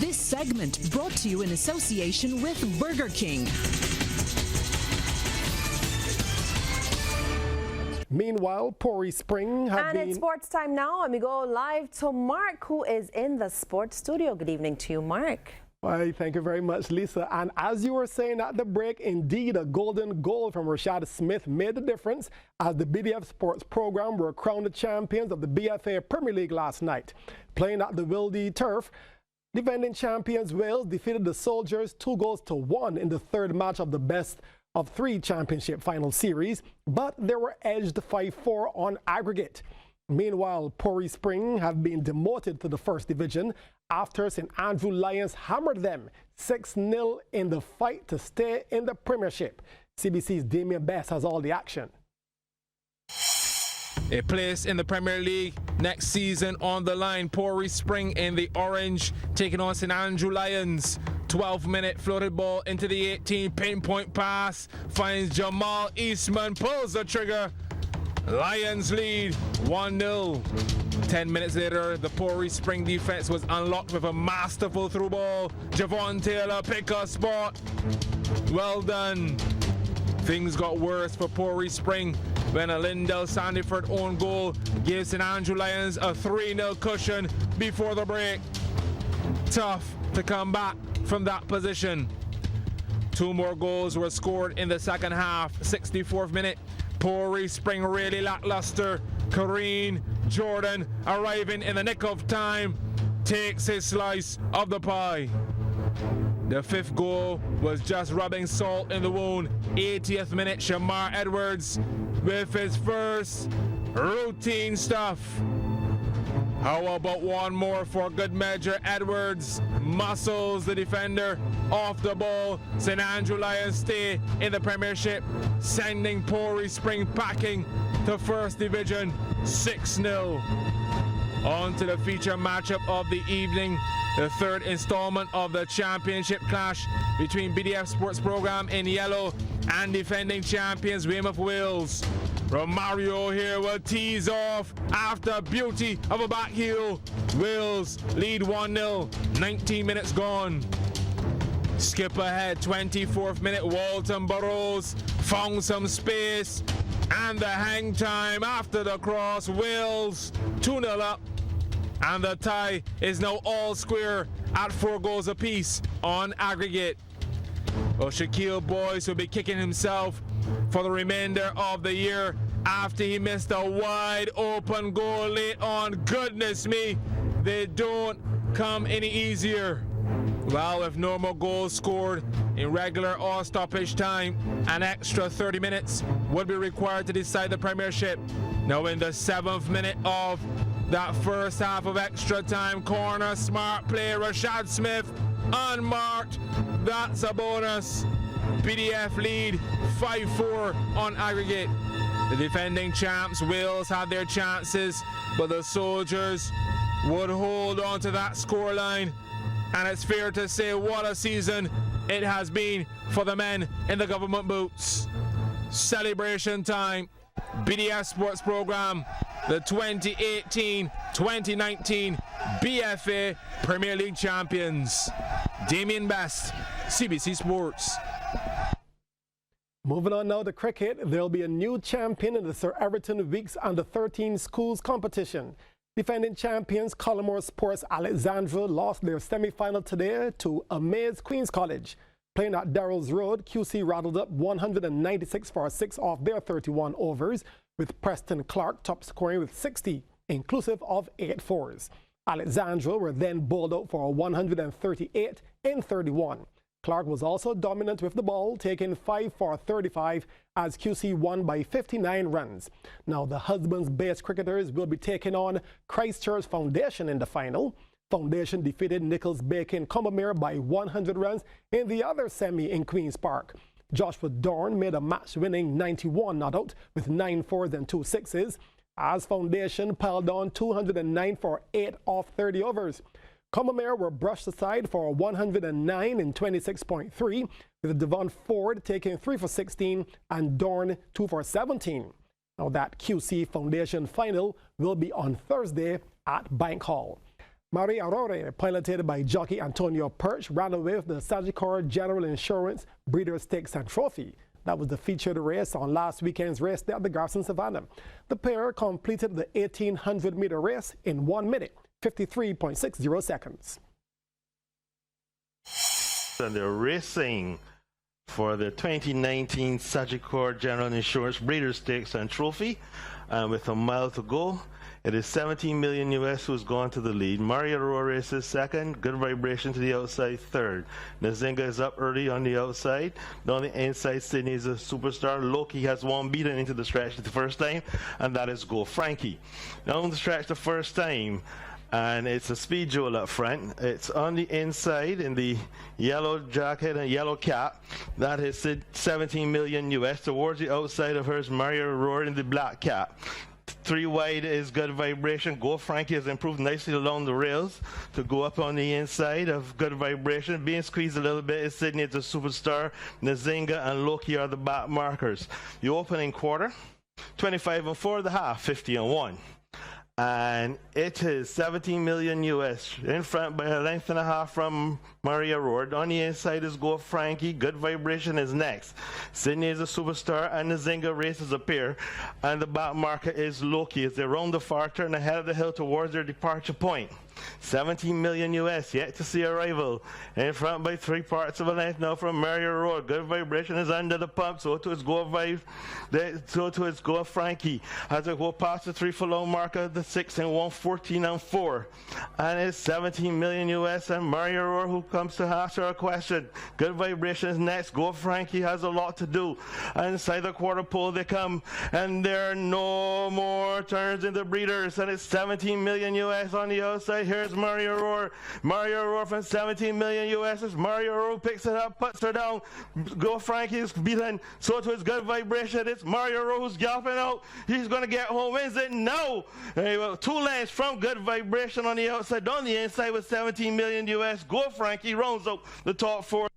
This segment brought to you in association with Burger King. Meanwhile, Pori Spring have been... it's sports time now, and we go live to Mark, who is in the sports studio. Good evening to you, Mark. Why, thank you very much, Lisa. And as you were saying at the break, indeed, a golden goal from Rashad Smith made the difference as the BDF Sports program were crowned the champions of the BFA Premier League last night. Playing at the Wildy Turf, defending champions Wales defeated the Soldiers 2-1 in the third match of the best of 3 championship final series, but they were edged 5-4 on aggregate. Meanwhile, Pori Spring have been demoted to the first division after St Andrew Lions hammered them 6-0 in the fight to stay in the Premiership. CBC's Damien Best has all the action. A place in the Premier League next season on the line. Pori Spring in the orange taking on St Andrew Lions. 12-minute floated ball into the 18, pinpoint pass, finds Jamal Eastman, pulls the trigger. Lions lead 1-0. 10 minutes later, the Pori Spring defense was unlocked with a masterful through ball. Javon Taylor pick a spot. Well done. Things got worse for Pori Spring when a Lindell Sandyford own goal gives St Andrew Lions a 3-0 cushion before the break. Tough to come back from that position. 2 more goals were scored in the second half. 64th minute, Pori Spring really lackluster. Kareen Jordan, arriving in the nick of time, takes his slice of the pie. The 5th goal was just rubbing salt in the wound. 80th minute, Shamar Edwards with his first routine stuff. How about one more for good measure? Edwards muscles the defender off the ball. St Andrew Lions stay in the Premiership, sending Pori Spring packing to First Division 6-0. On to the feature matchup of the evening, the 3rd installment of the championship clash between BDF Sports Program in yellow and defending champions Weymouth Wales. Romario here will tease off after beauty of a back heel. Wales lead 1-0, 19 minutes gone. Skip ahead, 24th minute, Walton Burrows found some space, and the hang time after the cross. Wales 2-0 up, and the tie is now all square at 4 goals apiece on aggregate. Well, Shaquille Boyce will be kicking himself for the remainder of the year after he missed a wide open goal late on. Goodness me, they don't come any easier. Well, with no more goals scored in regular or stoppage time, an extra 30 minutes would be required to decide the Premiership. Now in the 7th minute of that first half of extra time, corner, smart play, Rashad Smith, unmarked. That's a bonus. BDF lead 5-4 on aggregate. The defending champs, Wales, had their chances, but the Soldiers would hold on to that scoreline. And it's fair to say what a season it has been for the men in the government boots. Celebration time. BDF Sports Program, the 2018-2019 BFA Premier League champions. Damien Best, CBC Sports. Moving on now to cricket, there'll be a new champion in the Sir Everton Weeks Under-13 Schools competition. Defending champions Collimore Sports Alexandra lost their semi-final today to Amaze Queen's College. Playing at Darrell's Road, QC rattled up 196 for 6 off their 31 overs, with Preston Clark top scoring with 60, inclusive of 8 fours. Alexandra were then bowled out for 138 in 31. Clark was also dominant with the ball, taking 5 for 35 as QC won by 59 runs. Now the Husbands-based cricketers will be taking on Christchurch Foundation in the final. Foundation defeated Nichols Bacon Combermere by 100 runs in the other semi in Queen's Park. Joshua Dorn made a match-winning 91 not out with 9 fours and 2 sixes, as Foundation piled on 209 for 8 off 30 overs. Combermere were brushed aside for 109 in 26.3, with Devon Ford taking 3 for 16 and Dorn 2 for 17. Now that QC Foundation final will be on Thursday at Bank Hall. Maria Aurore, piloted by jockey Antonio Perch, ran away with the Sagicor General Insurance Breeder Stakes and Trophy. That was the featured race on last weekend's race day at the Garrison Savannah. The pair completed the 1,800-meter race in 1 minute, 53.60 seconds. And they're racing for the 2019 Sagicor General Insurance Breeder Stakes and Trophy. With a mile to go, it is 17 million US who's gone to the lead. Maria Aurora is second. Good Vibration to the outside third. Nzinga is up early on the outside. Down the inside, Sydney is a superstar. Loki has one beaten into the stretch the first time, and that is Go Frankie. Now on the stretch the first time, and it's a Speed Joel up front. It's on the inside in the yellow jacket and yellow cap. That is 17 million US. Towards the outside of her is Maria Aurora in the black cap. 3 wide is Good Vibration. Go Frankie has improved nicely along the rails to go up on the inside of Good Vibration. Being squeezed a little bit is Sydney, it's a superstar. Nzinga and Loki are the back markers. The opening quarter, 25 and 4, the half, 50 and 1. And it is 17 million US in front by a length and a half from Maria Aurora. On the inside is Go Frankie. Good Vibration is next. Sydney is a superstar, and the Nzinga races a pair. And the back marker is Loki as they round the far turn ahead of the hill towards their departure point. 17 million US, yet to see a rival. In front by 3 parts of a length now from Maria Aurora. Good Vibration is under the pump, so to its Go Frankie. As it go past the 3 furlong marker, the 6 and 1, 14 and 4. And it's 17 million US, and Maria Aurora who comes to ask her a question. Good Vibration is next. Go Frankie has a lot to do. And inside the quarter pole they come, and there are no more turns in the breeders, and it's 17 million US on the outside. Here's Maria Aurora. Maria Aurora from 17 million US. As Maria Aurora picks it up, puts her down. Go Frankie is beaten. So to his Good Vibration. It's Maria Aurora who's galloping out. He's going to get home. Is it? No. 2 lengths from Good Vibration on the outside. On the inside with 17 million US. Go Frankie rounds up the top 4.